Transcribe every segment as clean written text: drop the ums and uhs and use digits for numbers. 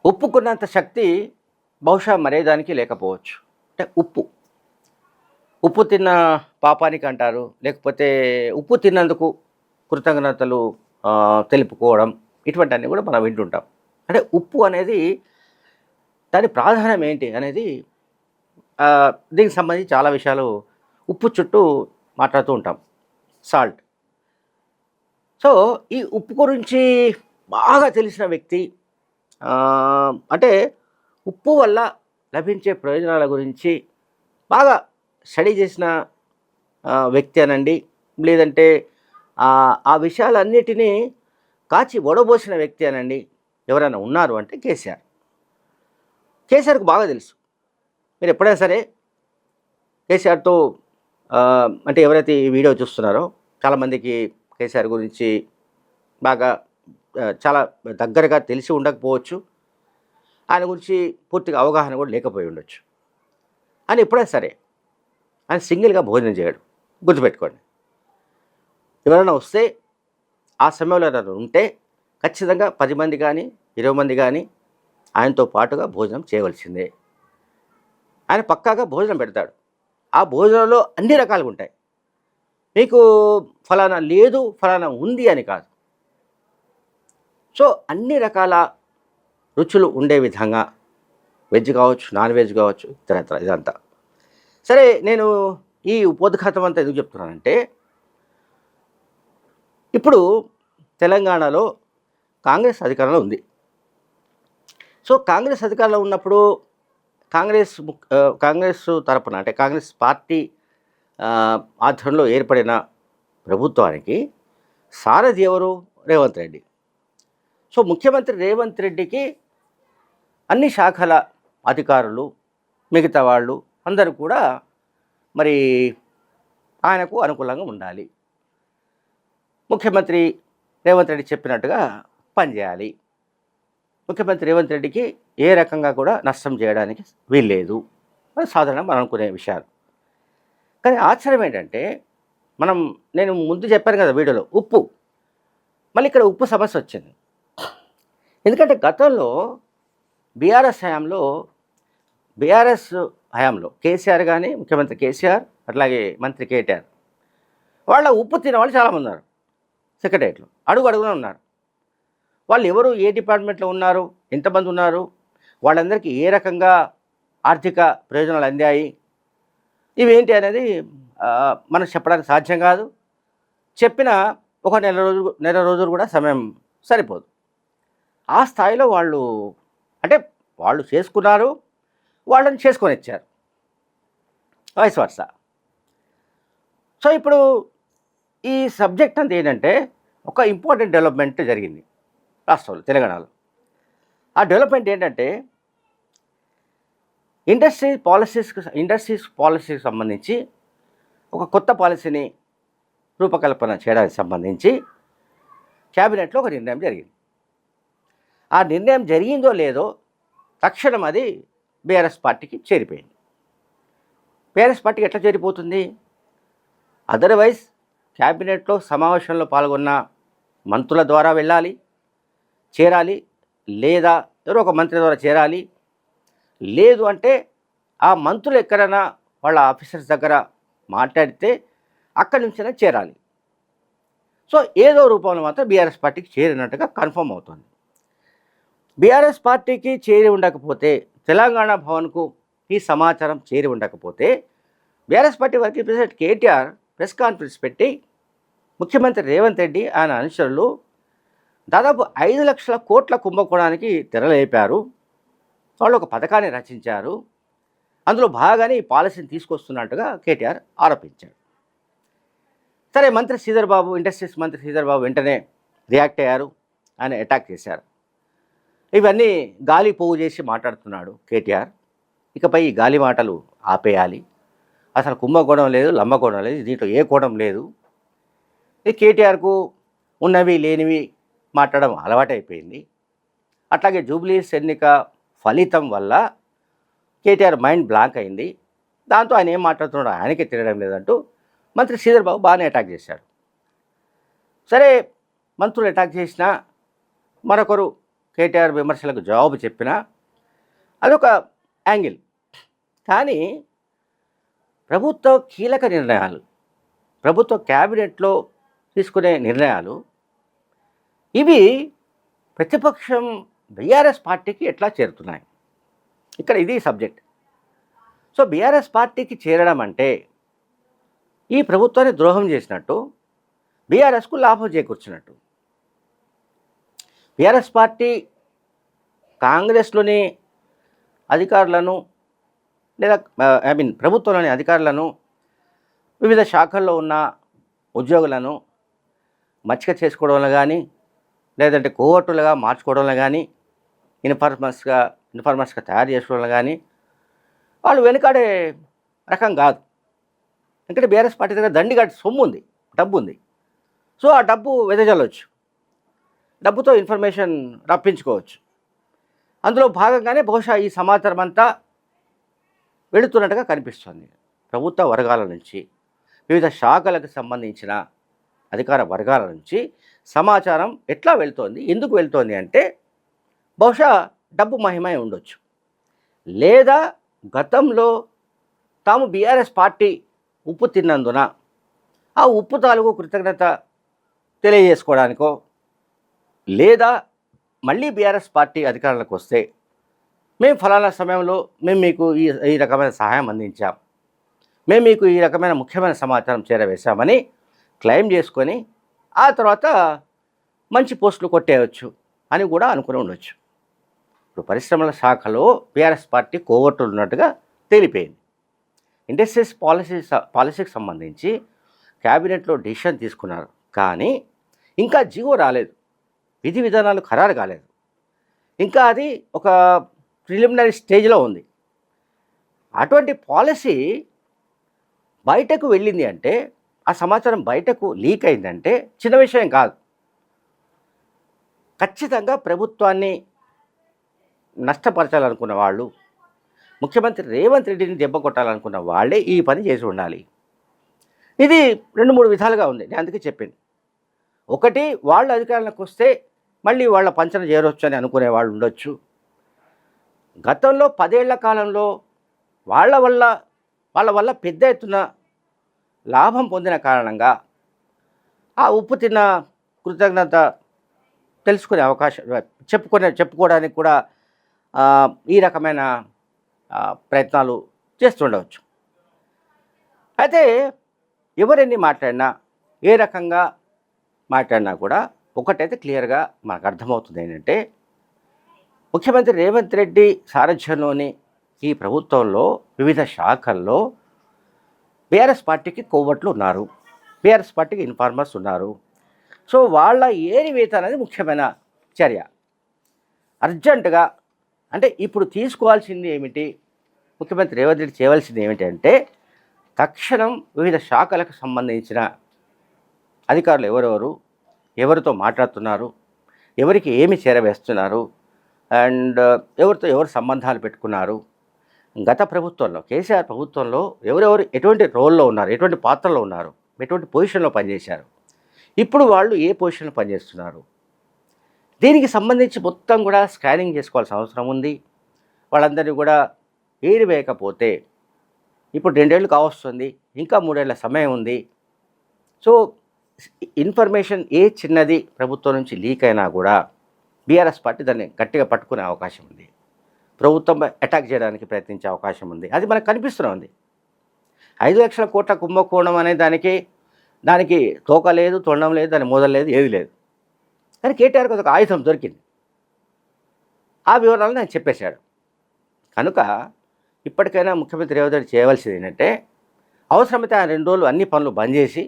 ఉప్పుకున్నంత శక్తి బహుశా మరే దానికి లేకపోవచ్చు. అంటే ఉప్పు తిన్న పాపానికి అంటారు. లేకపోతే ఉప్పు తిన్నందుకు కృతజ్ఞతలు తెలుపుకోవడం ఇటువంటివన్నీ కూడా మనం వింటుంటాం. అంటే ఉప్పు అనేది దాని ప్రాధాన్యం ఏంటి అనేది దీనికి సంబంధించి చాలా విషయాలు ఉప్పు చుట్టూ మాట్లాడుతూ ఉంటాం. సాల్ట్. సో, ఈ ఉప్పు గురించి బాగా తెలిసిన వ్యక్తి అంటే ఉప్పు వల్ల లభించే ప్రయోజనాల గురించి బాగా స్టడీ చేసిన వ్యక్తి అనండి, లేదంటే ఆ విషయాలన్నిటినీ కాచి వడబోసిన వ్యక్తి అనండి ఎవరైనా ఉన్నారు అంటే కేసీఆర్. కేసీఆర్‌కు బాగా తెలుసు. మీరు ఎప్పుడైనా సరే కేసీఆర్‌తో అంటే ఎవరైతే ఈ వీడియో చూస్తున్నారో చాలామందికి కేసీఆర్ గురించి బాగా చాలా దగ్గరగా తెలిసి ఉండకపోవచ్చు. ఆయన గురించి పూర్తిగా అవగాహన కూడా లేకపోయి ఉండొచ్చు. ఆయన ఎప్పుడైనా సరే ఆయన సింగిల్‌గా భోజనం చేయడు. గుర్తుపెట్టుకోండి. ఎవరైనా వస్తే ఆ సమయంలో ఎవరైనా ఉంటే ఖచ్చితంగా 10 మంది కానీ, 20 మంది కానీ ఆయనతో పాటుగా భోజనం చేయవలసిందే. ఆయన పక్కాగా భోజనం పెడతాడు. ఆ భోజనంలో అన్ని రకాలుగా ఉంటాయి. మీకు ఫలానా లేదు, ఫలానా ఉంది అని కాదు. సో, అన్ని రకాల రుచులు ఉండే విధంగా వెజ్ కావచ్చు, నాన్ వెజ్ కావచ్చు, ఇతరత్ర ఇదంతా. సరే, నేను ఈ ఉపోద్ఘాతం అంతా ఎందుకు చెప్తున్నానంటే, ఇప్పుడు తెలంగాణలో కాంగ్రెస్ అధికారంలో ఉంది. సో, కాంగ్రెస్ అధికారంలో ఉన్నప్పుడు కాంగ్రెస్ తరపున అంటే కాంగ్రెస్ పార్టీ ఆధ్వర్యంలో ఏర్పడిన ప్రభుత్వానికి సారథి ఎవరు? రేవంత్ రెడ్డి. సో, ముఖ్యమంత్రి రేవంత్ రెడ్డికి అన్ని శాఖల అధికారులు, మిగతా వాళ్ళు అందరూ కూడా మరి ఆయనకు అనుకూలంగా ఉండాలి. ముఖ్యమంత్రి రేవంత్ రెడ్డి చెప్పినట్టుగా పనిచేయాలి. ముఖ్యమంత్రి రేవంత్ రెడ్డికి ఏ రకంగా కూడా నష్టం చేయడానికి వీల్లేదు. అది సాధారణంగా మనం అనుకునే విషయాలు. కానీ ఆశ్చర్యం ఏంటంటే, నేను ముందు చెప్పాను కదా వీడియోలో ఉప్పు. మళ్ళీ ఇక్కడ ఉప్పు సమస్య వచ్చింది. ఎందుకంటే గతంలో బీఆర్ఎస్ హయాంలో కేసీఆర్ కానీ, ముఖ్యమంత్రి కేసీఆర్, అట్లాగే మంత్రి కేటీఆర్, వాళ్ళ ఉప్పు తినేవాళ్ళు చాలామంది ఉన్నారు. సెక్రటరియట్లో అడుగున ఉన్నారు. వాళ్ళు ఎవరు, ఏ డిపార్ట్మెంట్లో ఉన్నారు, ఎంతమంది ఉన్నారు, వాళ్ళందరికీ ఏ రకంగా ఆర్థిక ప్రయోజనాలు అందాయి, ఇవేంటి అనేది మనం చెప్పడానికి సాధ్యం కాదు. చెప్పిన ఒక నెల రోజులు కూడా సమయం సరిపోదు. ఆ స్థాయిలో వాళ్ళు చేసుకున్నారు, వాళ్ళని చేసుకొని ఇచ్చారు, వైస్ వర్సా. సో, ఇప్పుడు ఈ సబ్జెక్ట్ అంతా ఏంటంటే, ఒక ఇంపార్టెంట్ డెవలప్మెంట్ జరిగింది రాష్ట్రంలో, తెలంగాణలో. ఆ డెవలప్మెంట్ ఏంటంటే, ఇండస్ట్రీస్ పాలసీకి సంబంధించి ఒక కొత్త పాలసీని రూపకల్పన చేయడానికి సంబంధించి క్యాబినెట్లో ఒక నిర్ణయం జరిగింది. ఆ నిర్ణయం జరిగిందో లేదో తక్షణం అది బీఆర్ఎస్ పార్టీకి చేరిపోయింది. బీఆర్ఎస్ పార్టీకి ఎట్లా చేరిపోతుంది? అదర్వైజ్ క్యాబినెట్లో సమావేశంలో పాల్గొన్న మంత్రుల ద్వారా చేరాలి, లేదా ఎవరో ఒక మంత్రి ద్వారా చేరాలి. లేదు అంటే ఆ మంత్రులు ఎక్కడైనా వాళ్ళ ఆఫీసర్స్ దగ్గర మాట్లాడితే అక్కడి నుంచైనా చేరాలి. సో, ఏదో రూపంలో మాత్రం బీఆర్ఎస్ పార్టీకి చేరినట్టుగా కన్ఫర్మ్ అవుతుంది. బీఆర్ఎస్ పార్టీకి చేరి ఉండకపోతే, తెలంగాణ భవన్కు ఈ సమాచారం చేరి ఉండకపోతే, BRS party working president KTR press conference పెట్టి ముఖ్యమంత్రి రేవంత్ రెడ్డి ఆయన అనుచరులు దాదాపు 5 లక్షల కోట్ల కుంభకోణానికి తెరలేపారు. వాళ్ళు ఒక పథకాన్ని రచించారు. అందులో భాగానే ఈ పాలసీని తీసుకొస్తున్నట్టుగా కేటీఆర్ ఆరోపించారు. సరే, ఇండస్ట్రీస్ మంత్రి శ్రీధర్ బాబు వెంటనే రియాక్ట్ అయ్యారు. ఆయన అటాక్ చేశారు. ఇవన్నీ గాలి పోగు చేసి మాట్లాడుతున్నాడు కేటీఆర్. ఇకపై ఈ గాలి మాటలు ఆపేయాలి. అసలు కుంభకోణం లేదు, లంబకోణం లేదు, దీంట్లో ఏ కోణం లేదు. ఈ కేటీఆర్కు ఉన్నవి లేనివి మాట్లాడడం అలవాటైపోయింది. అట్లాగే జూబ్లీస్ ఎన్నిక ఫలితం వల్ల కేటీఆర్ మైండ్ బ్లాంక్ అయింది. దాంతో ఆయన ఏం మాట్లాడుతున్నాడో ఆయనకే తెలియడం లేదంటూ మంత్రి శ్రీధర్ బాబు బాగానే అటాక్ చేశాడు. సరే, మంత్రులు అటాక్ చేసినా మరొకరు కేటీఆర్ విమర్శలకు జవాబు చెప్పినా అదొక యాంగిల్. కానీ ప్రభుత్వ కీలక నిర్ణయాలు, ప్రభుత్వ క్యాబినెట్లో తీసుకునే నిర్ణయాలు ఇవి ప్రతిపక్షం బీఆర్ఎస్ పార్టీకి ఎట్లా చేరుతున్నాయి, ఇక్కడ ఇది సబ్జెక్ట్. సో బీఆర్ఎస్ పార్టీకి చేరడం అంటే ఈ ప్రభుత్వాన్ని ద్రోహం చేసినట్టు, బీఆర్ఎస్కు లాభం చేకూర్చినట్టు. బీఆర్ఎస్ పార్టీ కాంగ్రెస్లోని అధికారులను లేదా ప్రభుత్వంలోని అధికారులను, వివిధ శాఖల్లో ఉన్న ఉద్యోగులను మచ్చిక చేసుకోవడంలో కానీ, లేదంటే కోవర్టులుగా మార్చుకోవడంలో కానీ, ఇన్ఫార్మర్స్గా తయారు చేసుకోవడంలో కానీ వాళ్ళు వెనుకాడే రకం కాదు. ఎందుకంటే బీఆర్ఎస్ పార్టీ దగ్గర దండిగాటి సొమ్ము ఉంది, డబ్బు ఉంది. సో ఆ డబ్బు వెదజల్లవచ్చు, డబ్బుతో ఇన్ఫర్మేషన్ రప్పించుకోవచ్చు. అందులో భాగంగానే బహుశా ఈ సమాచారం అంతా వెళుతున్నట్టుగా కనిపిస్తుంది. ప్రభుత్వ వర్గాల నుంచి, వివిధ శాఖలకు సంబంధించిన అధికార వర్గాల నుంచి సమాచారం ఎట్లా వెళ్తోంది, ఎందుకు వెళ్తోంది అంటే బహుశా డబ్బు మహిమై ఉండొచ్చు, లేదా గతంలో తాము బీఆర్ఎస్ పార్టీ ఉప్పు తిన్నందున ఆ ఉప్పు తాలూకు కృతజ్ఞత తెలియజేసుకోవడానికో, లేదా మళ్ళీ బీఆర్ఎస్ పార్టీ అధికారంలోకి వస్తే మేము ఫలానా సమయంలో మేము మీకు ఈ రకమైన సహాయం అందించాం, మేము మీకు ఈ రకమైన ముఖ్యమైన సమాచారం చేరవేశామని క్లెయిమ్ చేసుకొని ఆ తర్వాత మంచి పోస్టులు కొట్టేయవచ్చు అని కూడా అనుకుని ఉండొచ్చు. ఇప్పుడు పరిశ్రమల శాఖలో బీఆర్ఎస్ పార్టీ కోవర్టులు ఉన్నట్టుగా తేలిపోయింది. ఇండస్ట్రీస్ పాలసీకి సంబంధించి క్యాబినెట్లో డిసిషన్ తీసుకున్నారు, కానీ ఇంకా జీవో రాలేదు, విధి విధానాలు ఖరారు కాలేదు, ఇంకా అది ఒక ప్రిలిమినరీ స్టేజ్లో ఉంది. అటువంటి పాలసీ బయటకు వెళ్ళింది అంటే, ఆ సమాచారం బయటకు లీక్ అయిందంటే చిన్న విషయం కాదు. ఖచ్చితంగా ప్రభుత్వాన్ని నష్టపరచాలనుకున్న వాళ్ళు, ముఖ్యమంత్రి రేవంత్ రెడ్డిని దెబ్బ కొట్టాలనుకున్న వాళ్ళే ఈ పని చేసి ఉండాలి. ఇది 2-3 విధాలుగా ఉంది. నేను అందుకే చెప్పింది. ఒకటి, వాళ్ళ అధికారంలోకి వస్తే మళ్ళీ వాళ్ళ పంచన చేరొచ్చు అని అనుకునే వాళ్ళు ఉండొచ్చు. గతంలో 10 ఏళ్ల కాలంలో వాళ్ళ వల్ల పెద్ద ఎత్తున లాభం పొందిన కారణంగా ఆ ఉప్పు తిన్న కృతజ్ఞత తెలుసుకునే అవకాశం, చెప్పుకోవడానికి కూడా ఈ రకమైన ప్రయత్నాలు చేస్తుండవచ్చు. అయితే ఎవరెన్ని మాట్లాడినా, ఏ రకంగా మాట్లాడినా కూడా ఒకటైతే క్లియర్గా మనకు అర్థమవుతుంది ఏంటంటే, ముఖ్యమంత్రి రేవంత్ రెడ్డి సారథ్యంలోని ఈ ప్రభుత్వంలో వివిధ శాఖల్లో బీఆర్ఎస్ పార్టీకి కోవట్లు ఉన్నారు, బీఆర్ఎస్ పార్టీకి ఇన్ఫార్మర్స్ ఉన్నారు. సో వాళ్ళ ఏరివేత అనేది ముఖ్యమైన చర్య. అర్జెంటుగా అంటే ఇప్పుడు తీసుకోవాల్సింది ఏమిటి, ముఖ్యమంత్రి రేవంత్ రెడ్డి చేయవలసింది ఏమిటి అంటే, తక్షణం వివిధ శాఖలకు సంబంధించిన అధికారులు ఎవరితో మాట్లాడుతున్నారు, ఎవరికి ఏమి చేరవేస్తున్నారు, అండ్ ఎవరు సంబంధాలు పెట్టుకున్నారు, గత ప్రభుత్వంలో కేసీఆర్ ప్రభుత్వంలో ఎవరెవరు ఎటువంటి రోల్లో ఉన్నారు, ఎటువంటి పాత్రలో ఉన్నారు, ఎటువంటి పొజిషన్లో పనిచేశారు, ఇప్పుడు వాళ్ళు ఏ పొజిషన్లో పనిచేస్తున్నారు, దీనికి సంబంధించి మొత్తం కూడా స్కానింగ్ చేసుకోవాల్సిన అవసరం ఉంది. వాళ్ళందరినీ కూడా ఏరివేయకపోతే ఇప్పుడు 2 ఏళ్ళు కావస్తుంది, ఇంకా 3 ఏళ్ల సమయం ఉంది. సో ఇన్ఫర్మేషన్ ఏ చిన్నది ప్రభుత్వం నుంచి లీక్ అయినా కూడా బీఆర్ఎస్ పార్టీ దాన్ని గట్టిగా పట్టుకునే అవకాశం ఉంది, ప్రభుత్వంపై అటాక్ చేయడానికి ప్రయత్నించే అవకాశం ఉంది. అది మనకు కనిపిస్తూనే ఉంది. 5 లక్షల కోట్ల కుంభకోణం అనే దానికి తోక లేదు, తొండం లేదు, దాని మొదలు లేదు, ఏది లేదు. కానీ కేటీఆర్కి ఒక ఆయుధం దొరికింది, ఆ వివరాలను ఆయన చెప్పేశాడు. కనుక ఇప్పటికైనా ముఖ్యమంత్రి రేవంత్ రెడ్డి చేయవలసింది ఏంటంటే, అవసరమైతే ఆయన 2 రోజులు అన్ని పనులు బంద్ చేసి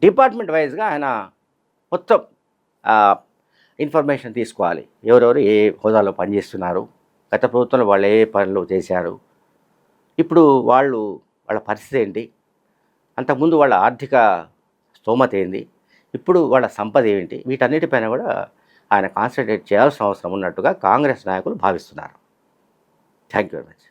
డిపార్ట్మెంట్ వైజ్గా ఆయన మొత్తం ఇన్ఫర్మేషన్ తీసుకోవాలి. ఎవరెవరు ఏ హోదాలో పనిచేస్తున్నారు, గత ప్రభుత్వంలో వాళ్ళు ఏ పనులు చేశారు, ఇప్పుడు వాళ్ళ పరిస్థితి ఏంటి, అంతకుముందు వాళ్ళ ఆర్థిక స్తోమత ఏంది, ఇప్పుడు వాళ్ళ సంపద ఏంటి, వీటన్నిటిపైన కూడా ఆయన కాన్సన్ట్రేట్ చేయాల్సిన అవసరం ఉన్నట్టుగా కాంగ్రెస్ నాయకులు భావిస్తున్నారు. Thank you very much.